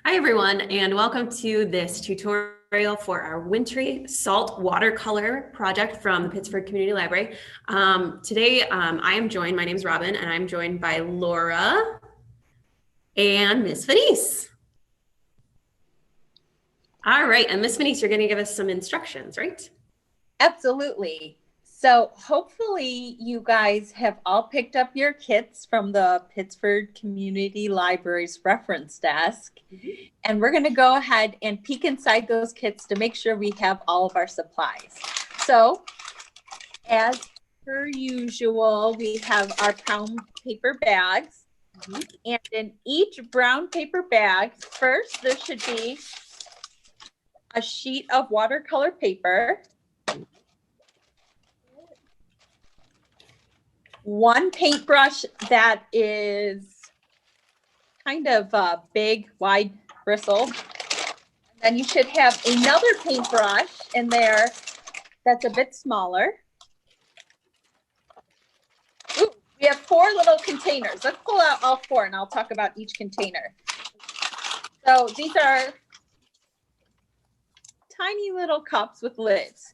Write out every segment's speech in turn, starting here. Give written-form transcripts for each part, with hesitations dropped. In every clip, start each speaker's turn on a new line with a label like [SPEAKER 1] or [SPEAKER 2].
[SPEAKER 1] Hi everyone, and welcome to this tutorial for our wintry salt watercolor project from the Pittsburgh Community Library. Today I am joined, my name is Robin, and I'm joined by Laura and Miss Fenice. All right, and Miss Fenice, you're going to give us some instructions, right?
[SPEAKER 2] Absolutely. So hopefully you guys have all picked up your kits from the Pittsburgh Community Library's reference desk. And we're going to go ahead and peek inside those kits to make sure we have all of our supplies. So as per usual, we have our brown paper bags. And in each brown paper bag, first there should be a sheet of watercolor paper, one paintbrush that is kind of big, wide bristled. And then you should have another paintbrush in there that's a bit smaller. Ooh, we have 4 little containers. Let's pull out all 4 and I'll talk about each container. So these are tiny little cups with lids.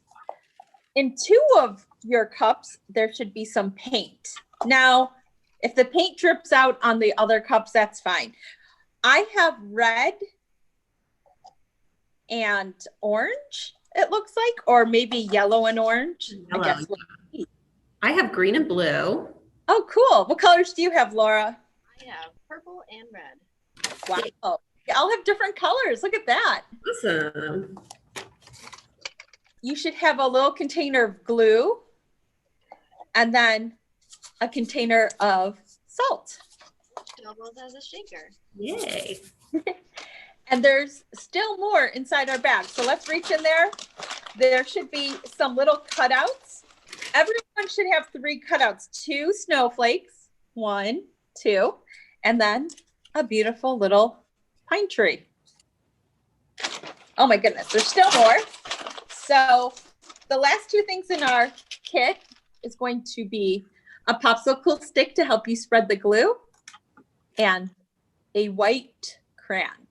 [SPEAKER 2] In 2 of your cups, there should be some paint. Now, if the paint drips out on the other cups, that's fine. I have red and orange, it looks like, or maybe yellow and orange.
[SPEAKER 1] Yellow. I have green and blue.
[SPEAKER 2] Oh, cool. What colors do you have, Laura?
[SPEAKER 3] I have purple and red.
[SPEAKER 2] Wow. They all have different colors. Look at that.
[SPEAKER 1] Awesome.
[SPEAKER 2] You should have a little container of glue and then a container of salt.
[SPEAKER 3] Doubles as a shaker.
[SPEAKER 1] Yay.
[SPEAKER 2] And there's still more inside our bag. So let's reach in there. There should be some little cutouts. Everyone should have 3 cutouts, 2 snowflakes, 1, 2, and then a beautiful little pine tree. Oh my goodness, there's still more. So the last 2 things in our kit is going to be a popsicle stick to help you spread the glue and a white crayon.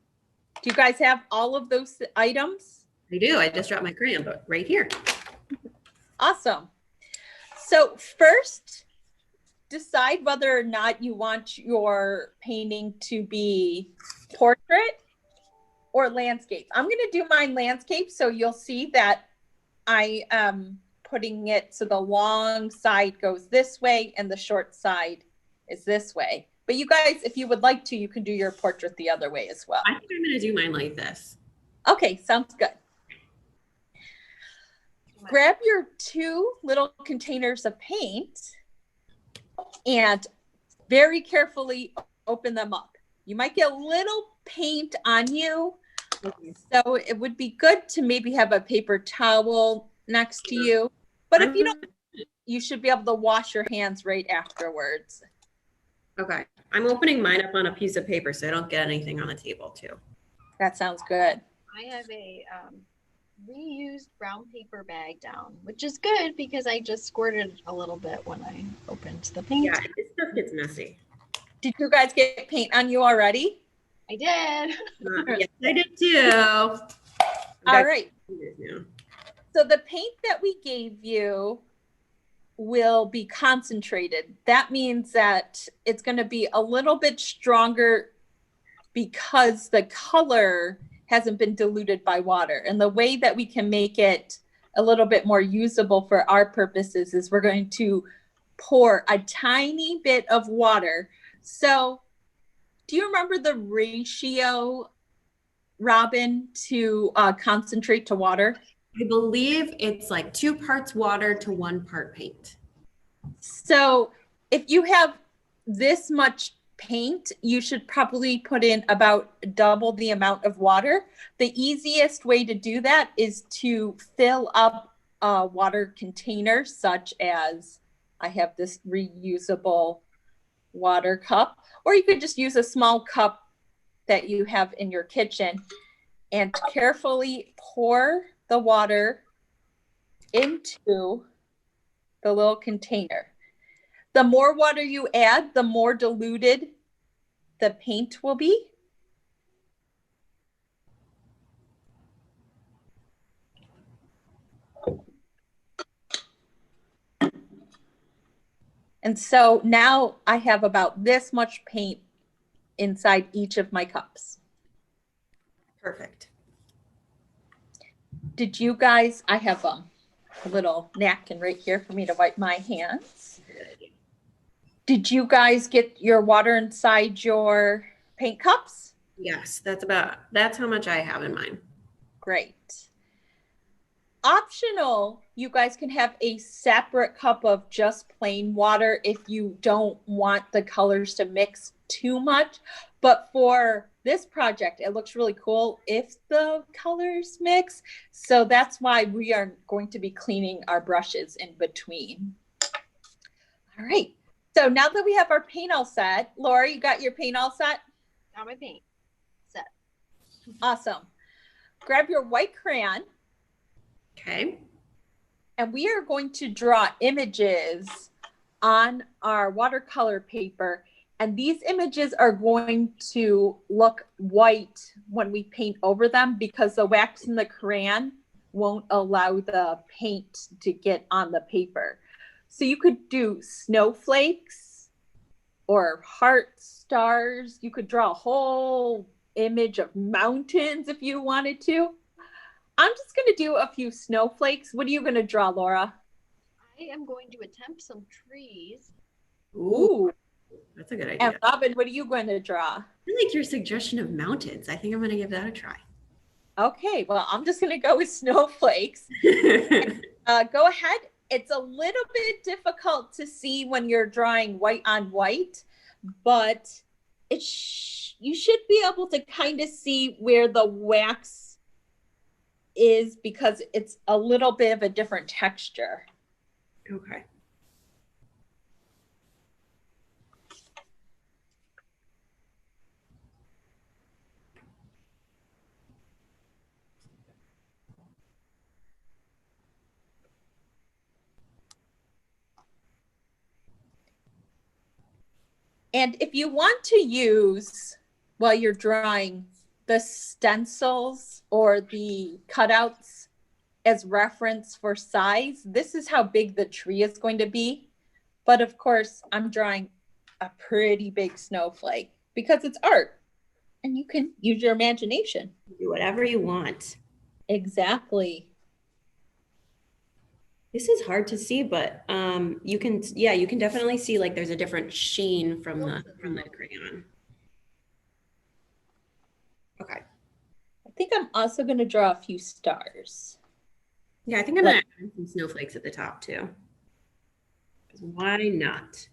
[SPEAKER 2] Do you guys have all of those items?
[SPEAKER 1] I do. I just dropped my crayon, but right here.
[SPEAKER 2] Awesome. So first, decide whether or not you want your painting to be portrait or landscape. I'm going to do mine landscape, so you'll see that I am putting it so the long side goes this way and the short side is this way. But you guys, if you would like to, you can do your portrait the other way as well.
[SPEAKER 1] I think I'm going to do mine like this.
[SPEAKER 2] Okay, sounds good. Grab your 2 little containers of paint and very carefully open them up. You might get a little paint on you, so it would be good to maybe have a paper towel next to you. But if you don't, you should be able to wash your hands right afterwards.
[SPEAKER 1] Okay. I'm opening mine up on a piece of paper so I don't get anything on the table too.
[SPEAKER 2] That sounds good.
[SPEAKER 3] I have a reused brown paper bag down, which is good because I just squirted a little bit when I opened the paint.
[SPEAKER 1] Yeah, this stuff gets messy.
[SPEAKER 2] Did you guys get paint on you already?
[SPEAKER 3] I did.
[SPEAKER 1] Yes, I did too.
[SPEAKER 2] All right. So the paint that we gave you will be concentrated. That means that it's going to be a little bit stronger because the color hasn't been diluted by water. And the way that we can make it a little bit more usable for our purposes is we're going to pour a tiny bit of water. So do you remember the ratio, Robin, to concentrate to water?
[SPEAKER 1] I believe it's like 2 parts water to 1 part paint.
[SPEAKER 2] So if you have this much paint, you should probably put in about double the amount of water. The easiest way to do that is to fill up a water container, such as I have this reusable water cup, or you could just use a small cup that you have in your kitchen and carefully pour the water into the little container. The more water you add, the more diluted the paint will be. And so now I have about this much paint inside each of my cups.
[SPEAKER 1] Perfect.
[SPEAKER 2] Did you guys, I have a little napkin right here for me to wipe my hands. Did you guys get your water inside your paint cups?
[SPEAKER 1] Yes, that's how much I have in mine.
[SPEAKER 2] Great. Optional, you guys can have a separate cup of just plain water if you don't want the colors to mix too much. But for this project, it looks really cool if the colors mix. So that's why we are going to be cleaning our brushes in between. All right. So now that we have our paint all set, Laura, you got your paint all set?
[SPEAKER 3] Got my paint set.
[SPEAKER 2] Awesome. Grab your white crayon.
[SPEAKER 1] Okay.
[SPEAKER 2] And we are going to draw images on our watercolor paper. And these images are going to look white when we paint over them because the wax in the crayon won't allow the paint to get on the paper. So you could do snowflakes or heart stars. You could draw a whole image of mountains if you wanted to. I'm just going to do a few snowflakes. What are you going to draw, Laura?
[SPEAKER 3] I am going to attempt some trees.
[SPEAKER 1] Ooh, that's a good idea.
[SPEAKER 2] And Robin, what are you going to draw?
[SPEAKER 1] I like your suggestion of mountains. I think I'm going to give that a try.
[SPEAKER 2] Okay, well, I'm just going to go with snowflakes. Go ahead. It's a little bit difficult to see when you're drawing white on white, but you should be able to kind of see where the wax is because it's a little bit of a different texture.
[SPEAKER 1] Okay.
[SPEAKER 2] And if you want to use, while you're drawing, the stencils or the cutouts as reference for size, this is how big the tree is going to be. But of course, I'm drawing a pretty big snowflake because it's art and you can use your imagination.
[SPEAKER 1] Do whatever you want.
[SPEAKER 2] Exactly.
[SPEAKER 1] This is hard to see, but you can definitely see like there's a different sheen from the crayon. Okay.
[SPEAKER 2] I think I'm also going to draw a few stars.
[SPEAKER 1] Yeah, I think I'm gonna add some snowflakes at the top too. Why not?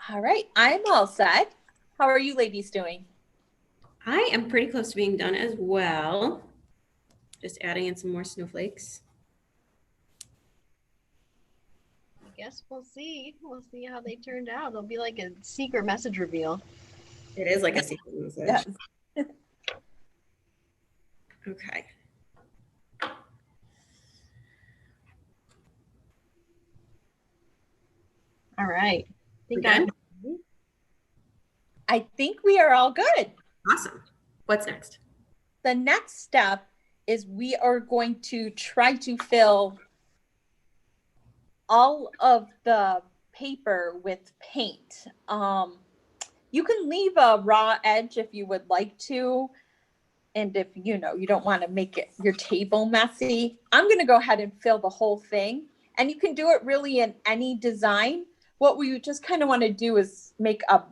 [SPEAKER 2] All right, I'm all set. How are you ladies doing?
[SPEAKER 1] I am pretty close to being done as well. Just adding in some more snowflakes.
[SPEAKER 3] I guess we'll see. We'll see how they turned out. It'll be like a secret message reveal.
[SPEAKER 1] It is like a secret message.
[SPEAKER 2] Yes.
[SPEAKER 1] Okay.
[SPEAKER 3] All right.
[SPEAKER 2] I think we are all good.
[SPEAKER 1] Awesome. What's next?
[SPEAKER 2] The next step is we are going to try to fill all of the paper with paint. You can leave a raw edge if you would like to. And if you don't want to make your table messy, I'm going to go ahead and fill the whole thing. And you can do it really in any design. What we just kind of want to do is make a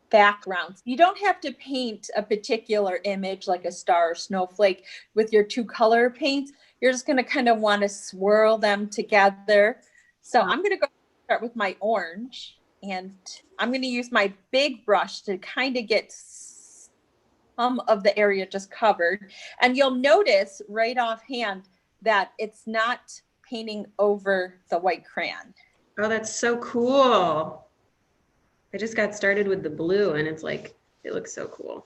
[SPEAKER 2] background. You don't have to paint a particular image like a star or snowflake with your two color paints. You're just going to kind of want to swirl them together. So I'm going to go start with my orange, and I'm going to use my big brush to kind of get some of the area just covered. And you'll notice right offhand that it's not painting over the white crayon.
[SPEAKER 1] Oh, that's so cool. I just got started with the blue and it's like, it looks so cool.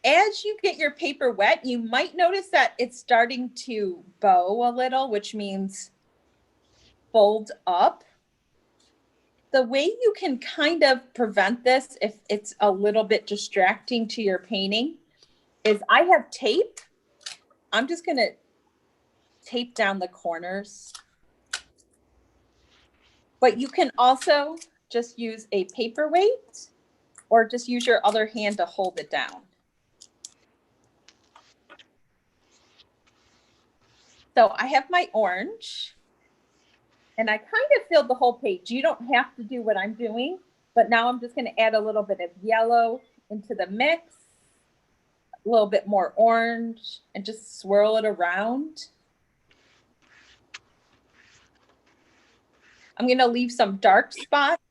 [SPEAKER 2] As you get your paper wet, you might notice that it's starting to bow a little, which means fold up. the way you can kind of prevent this, if it's a little bit distracting to your painting, is I have tape. I'm just going to tape down the corners. But you can also just use a paperweight or just use your other hand to hold it down. So I have my orange and I kind of filled the whole page. You don't have to do what I'm doing, but now I'm just going to add a little bit of yellow into the mix, a little bit more orange, and just swirl it around. I'm going to leave some dark spots.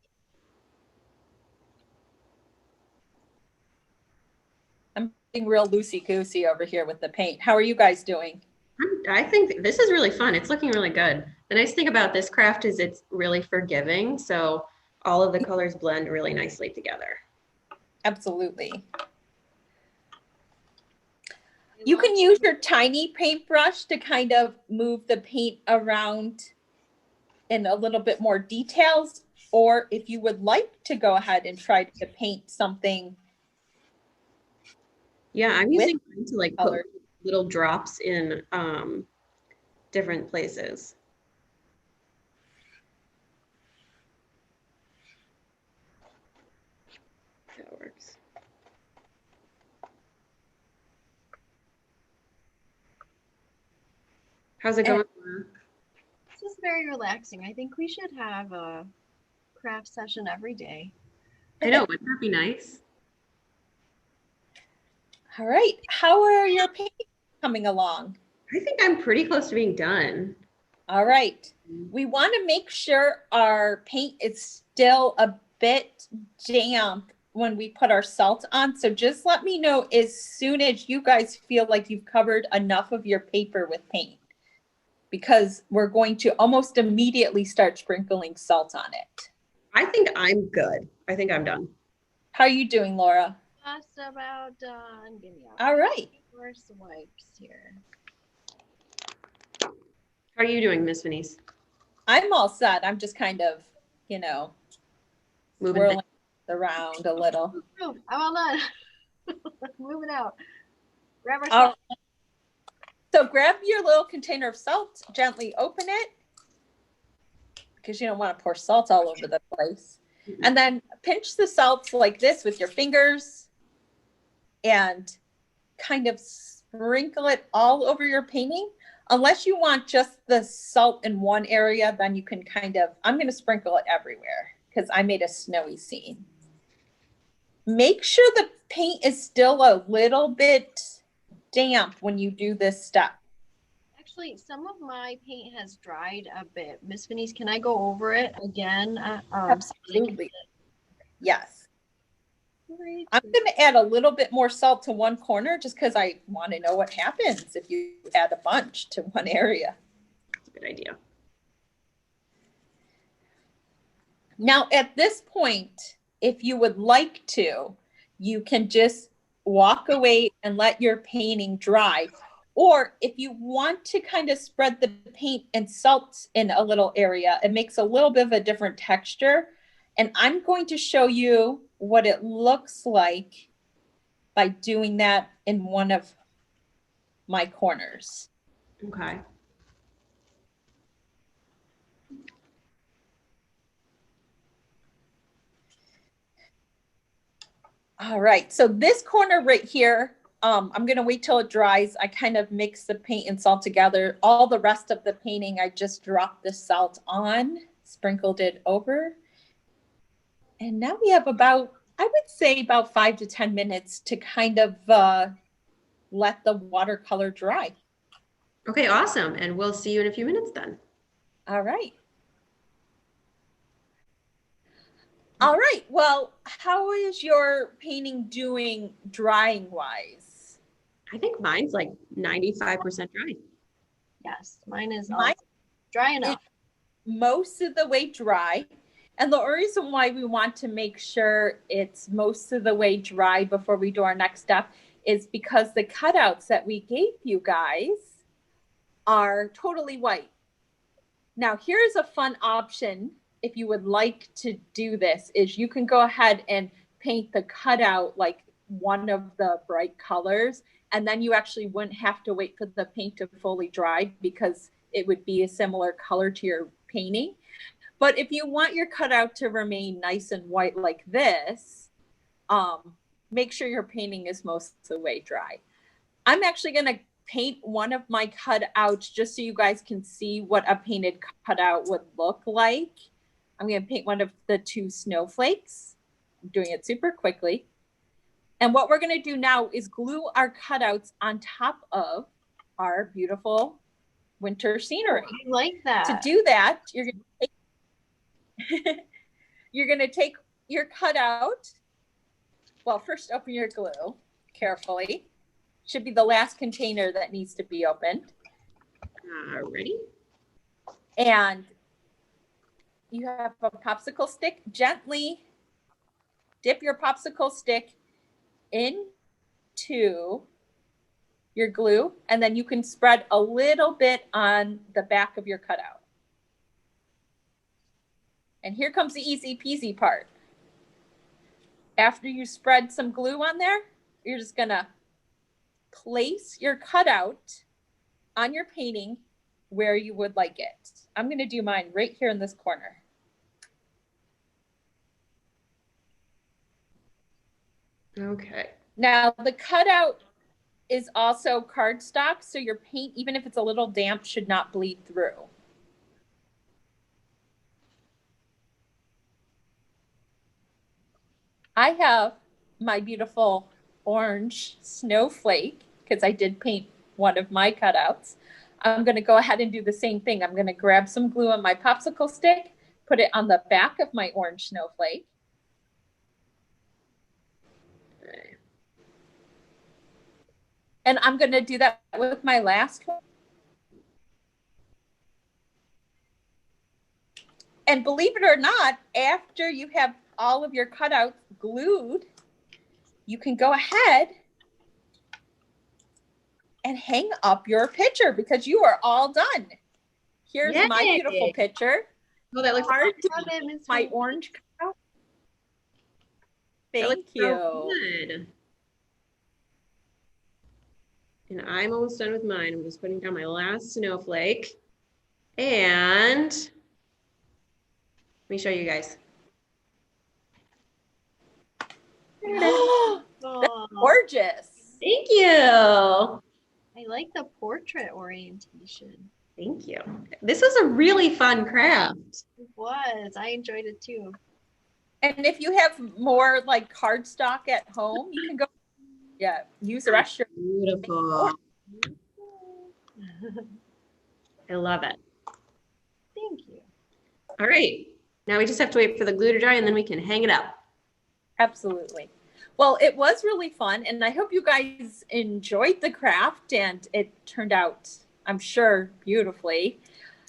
[SPEAKER 2] I'm being real loosey-goosey over here with the paint. How are you guys doing?
[SPEAKER 1] I think this is really fun. It's looking really good. The nice thing about this craft is it's really forgiving. So all of the colors blend really nicely together.
[SPEAKER 2] Absolutely. You can use your tiny paintbrush to kind of move the paint around in a little bit more details, or if you would like to go ahead and try to paint something.
[SPEAKER 1] Yeah, I'm using mine to like
[SPEAKER 2] color.
[SPEAKER 1] put little drops in different places. That works. How's it going?
[SPEAKER 3] This is very relaxing. I think we should have a craft session every day.
[SPEAKER 1] I know, wouldn't that be nice?
[SPEAKER 2] All right. How are your paintings coming along?
[SPEAKER 1] I think I'm pretty close to being done.
[SPEAKER 2] All right. We want to make sure our paint is still a bit damp when we put our salt on. So just let me know as soon as you guys feel like you've covered enough of your paper with paint, because we're going to almost immediately start sprinkling salt on it.
[SPEAKER 1] I think I'm good. I think I'm done.
[SPEAKER 2] How are you doing, Laura?
[SPEAKER 3] Just about done. Give me
[SPEAKER 2] All right.
[SPEAKER 3] First wipes here.
[SPEAKER 1] How are you doing, Miss Venice?
[SPEAKER 2] I'm all set. I'm just kind of, you know,
[SPEAKER 1] Moving
[SPEAKER 2] swirling around a little.
[SPEAKER 3] Oh, I'm all done. Moving out. Grab our
[SPEAKER 2] All
[SPEAKER 3] salt.
[SPEAKER 2] right. So grab your little container of salt, gently open it, because you don't want to pour salt all over the place. And then pinch the salt like this with your fingers and kind of sprinkle it all over your painting. Unless you want just the salt in one area, then you can kind of, I'm going to sprinkle it everywhere because I made a snowy scene. Make sure the paint is still a little bit damp when you do this step.
[SPEAKER 3] Actually, some of my paint has dried a bit. Miss Venice, can I go over it again?
[SPEAKER 2] Absolutely. Yes.
[SPEAKER 3] Great.
[SPEAKER 2] I'm going to add a little bit more salt to one corner just because I want to know what happens if you add a bunch to one area.
[SPEAKER 1] That's a good idea.
[SPEAKER 2] Now, at this point, if you would like to, you can just walk away and let your painting dry. Or if you want to kind of spread the paint and salt in a little area, it makes a little bit of a different texture. And I'm going to show you what it looks like by doing that in one of my corners.
[SPEAKER 1] Okay.
[SPEAKER 2] All right, so this corner right here, I'm gonna wait till it dries. I kind of mix the paint and salt together. All the rest of the painting, I just dropped the salt on, sprinkled it over. And now we have about, I would say about 5 to 10 minutes to kind of let the watercolor dry.
[SPEAKER 1] Okay, awesome. And we'll see you in a few minutes then.
[SPEAKER 2] All right. All right, well, how is your painting doing drying wise?
[SPEAKER 1] I think mine's like 95% dry.
[SPEAKER 3] Yes, mine is
[SPEAKER 2] Mine
[SPEAKER 3] dry enough.
[SPEAKER 2] Most of the way dry. And the reason why we want to make sure it's most of the way dry before we do our next step is because the cutouts that we gave you guys are totally white. Now, here's a fun option if you would like to do this, is you can go ahead and paint the cutout like one of the bright colors, and then you actually wouldn't have to wait for the paint to fully dry because it would be a similar color to your painting. But if you want your cutout to remain nice and white like this, make sure your painting is most of the way dry. I'm actually going to paint one of my cutouts just so you guys can see what a painted cutout would look like. I'm going to paint one of the 2 snowflakes. I'm doing it super quickly. And what we're going to do now is glue our cutouts on top of our beautiful winter scenery.
[SPEAKER 3] I like that.
[SPEAKER 2] To do that, you're going to take your cutout. Well, first open your glue carefully. Should be the last container that needs to be opened.
[SPEAKER 1] Ready?
[SPEAKER 2] And you have a popsicle stick. Gently dip your popsicle stick into your glue, and then you can spread a little bit on the back of your cutout. And here comes the easy peasy part. After you spread some glue on there, you're just gonna place your cutout on your painting where you would like it. I'm gonna do mine right here in this corner.
[SPEAKER 1] Okay.
[SPEAKER 2] Now the cutout is also cardstock, so your paint, even if it's a little damp, should not bleed through. I have my beautiful orange snowflake because I did paint one of my cutouts. I'm going to go ahead and do the same thing. I'm going to grab some glue on my popsicle stick, put it on the back of my orange snowflake.
[SPEAKER 1] Okay.
[SPEAKER 2] And I'm going to do that with my last one. And believe it or not, after you have all of your cutouts glued, you can go ahead and hang up your picture because you are all done. Here's
[SPEAKER 1] Yay.
[SPEAKER 2] my beautiful picture.
[SPEAKER 1] Oh, that looks
[SPEAKER 2] Hard to
[SPEAKER 3] Love it, Miss
[SPEAKER 2] my
[SPEAKER 3] Wendy.
[SPEAKER 2] orange cutout.
[SPEAKER 1] That
[SPEAKER 2] Thank
[SPEAKER 1] looks
[SPEAKER 2] you.
[SPEAKER 1] so good. And I'm almost done with mine. I'm just putting down my last snowflake. And let me show you guys. There it is.
[SPEAKER 3] Oh,
[SPEAKER 2] Gorgeous.
[SPEAKER 1] Thank you.
[SPEAKER 3] I like the portrait orientation.
[SPEAKER 1] Thank you. This is a really fun craft.
[SPEAKER 3] It was. I enjoyed it too.
[SPEAKER 2] And if you have more like cardstock at home, you can go, use the rest of your.
[SPEAKER 1] Beautiful. I love it.
[SPEAKER 3] Thank you.
[SPEAKER 1] All right. Now we just have to wait for the glue to dry and then we can hang it up.
[SPEAKER 2] Absolutely. Well, it was really fun, and I hope you guys enjoyed the craft, and it turned out, I'm sure, beautifully.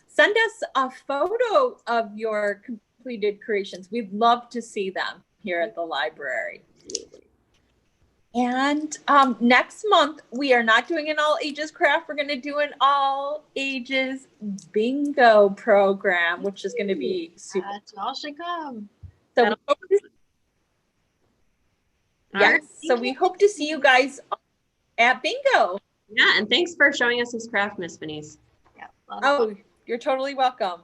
[SPEAKER 2] Send us a photo of your completed creations. We'd love to see them here at the library. And next month, we are not doing an all ages craft. We're going to do an all ages bingo program, which is going to be super.
[SPEAKER 3] That's all should come.
[SPEAKER 2] So we hope to,
[SPEAKER 1] All right.
[SPEAKER 2] yes, so we hope to see you guys at bingo.
[SPEAKER 1] Yeah, and thanks for showing us this craft, Miss Venice.
[SPEAKER 3] Yeah. a lot of
[SPEAKER 2] Oh, you're totally welcome.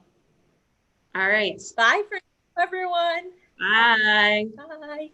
[SPEAKER 1] All right.
[SPEAKER 2] Bye for everyone.
[SPEAKER 1] Bye.
[SPEAKER 2] Bye.